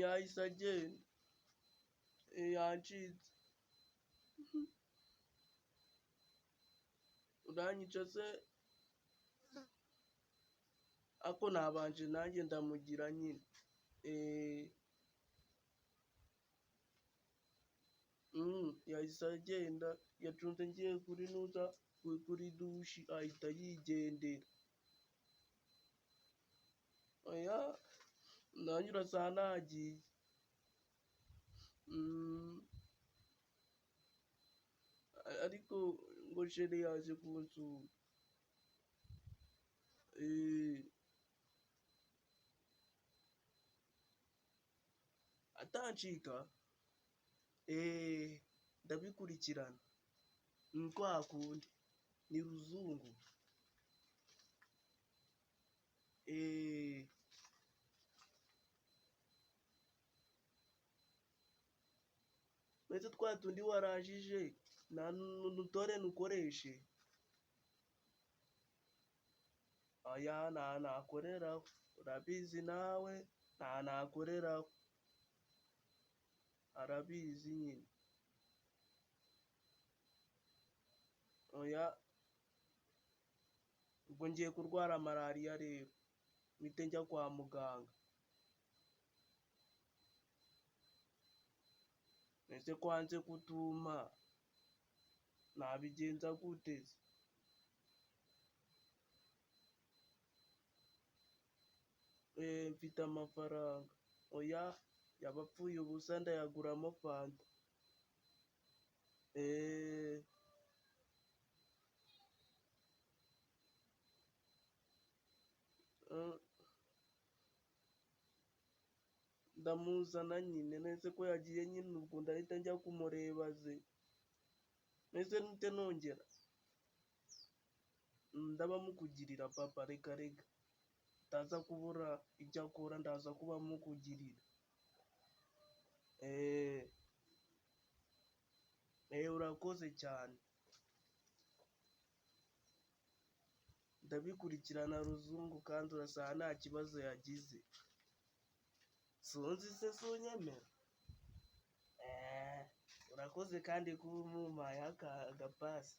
yahise agenda yancitse uranyica se ako nabanje nanjye ndamugira nyine yahise agenda yacunze ngiye kuri nuza kuri dushi ahita yigendera oya nanjye urasa nagiye ariko ngo shere yaje kunsura atancika ndabikurikirana kwa kundi ni ruzungu mbese twa tundi warajije nutore nukoreshe aya nakoreraho urabizi nawe nakoreraho arabizi nyine oya ubwo ngiye kurwara malariya rero mpite njya kwa muganga ese kwanze kutuma nabigenza gute mfite amafaranga oya yabapfuye ubusa ndayaguramo fanta ndamuzana nyine nese ko yagiye nyine ubwo ndahita njya kumureba ze nese nite nongera ndaba mukugirira papa reka utaza kubura ibyo akora ndaza kuba mukugirira urakoze cyane ndabikurikirana ruzungu kandi urasa nta kibazo yagize sunzi se sunyemera urakoze kandi kuba umumpaye agapasi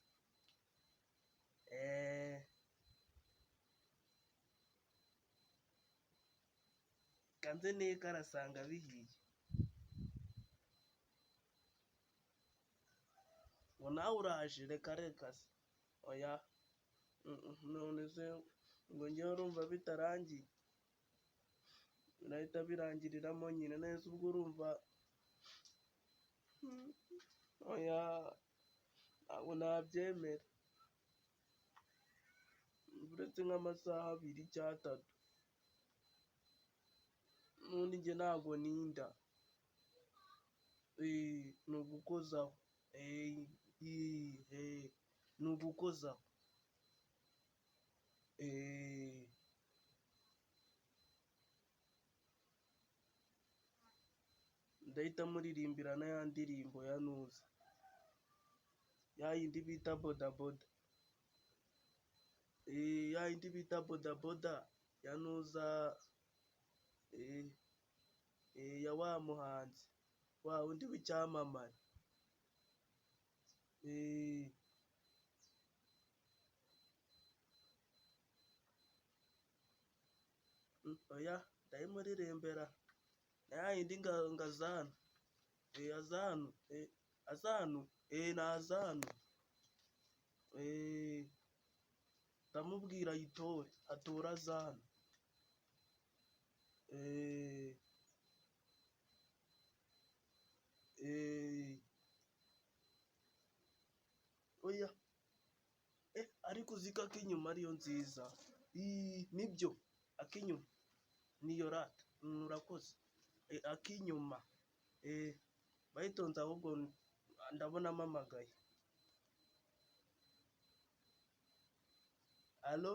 kanze neka arasanga bihiye ngo nawe uraje reka se oya none se ngo njyewe urumva bitarangiye birahita birangiriramo nyine neza ubwo urumva oya ntabwo nabyemera uretse nk'amasaha 2 cyangwa 3 n'undi njye ntabwo ninda ni ugukozaho ni ugukozaho ndahita muririmbira na ya ndirimbo ya nuza ya yindi bita bodaboda ya yindi bita bodaboda ya nuza ya wa muhanzi wa undi w'icyamamare oya ndayimuririmbira na ya yindi ngazana azanu nazanu ndamubwira yitore atora azanu oya ariko uziko akinyuma ariyo nziza nibyo akinyuma niyo rata urakoze akinyuma bayitonze ahubwo ndabona amamagaye alo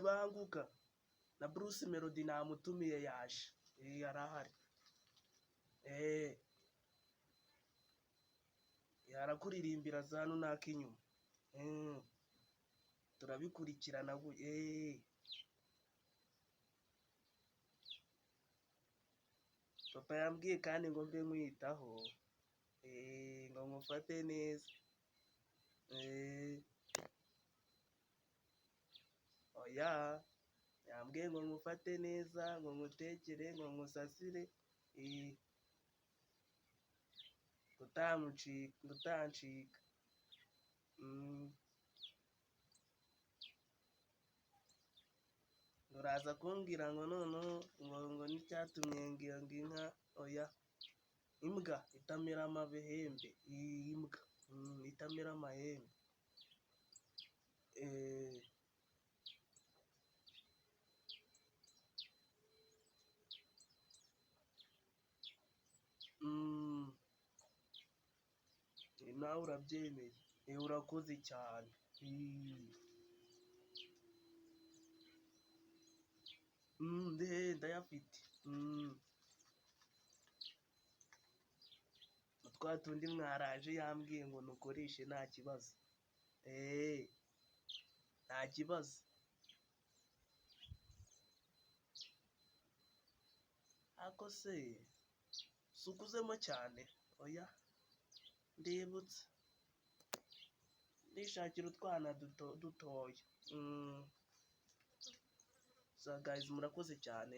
banguka na Bruce Melody namutumiye yaje yarahari yarakuririmbira zanu nakinyuma turabikurikirana papa yambwiye kandi ngo mbe nkwitaho, ngo nkufate neza. Oya, yambwiye ngo nkufate neza, ngo nkutekere, ngo nkusasire, utancika. Uraza kumbwira ngo noneho ngo n'icyatumye ngira ngo inka, oya, imbwa itamira amahembe, imbwa itamira amahembe. Nawe urabyemeye, urakoze cyane. Ndayafite. Twa tundi mwaraje yambwiye ngo nukoreshe nta kibazo. Nta kibazo. Ako se sukuzemo cyane, oya, ndibutse ndishakira utwana dutoya. So guys, murakoze cyane.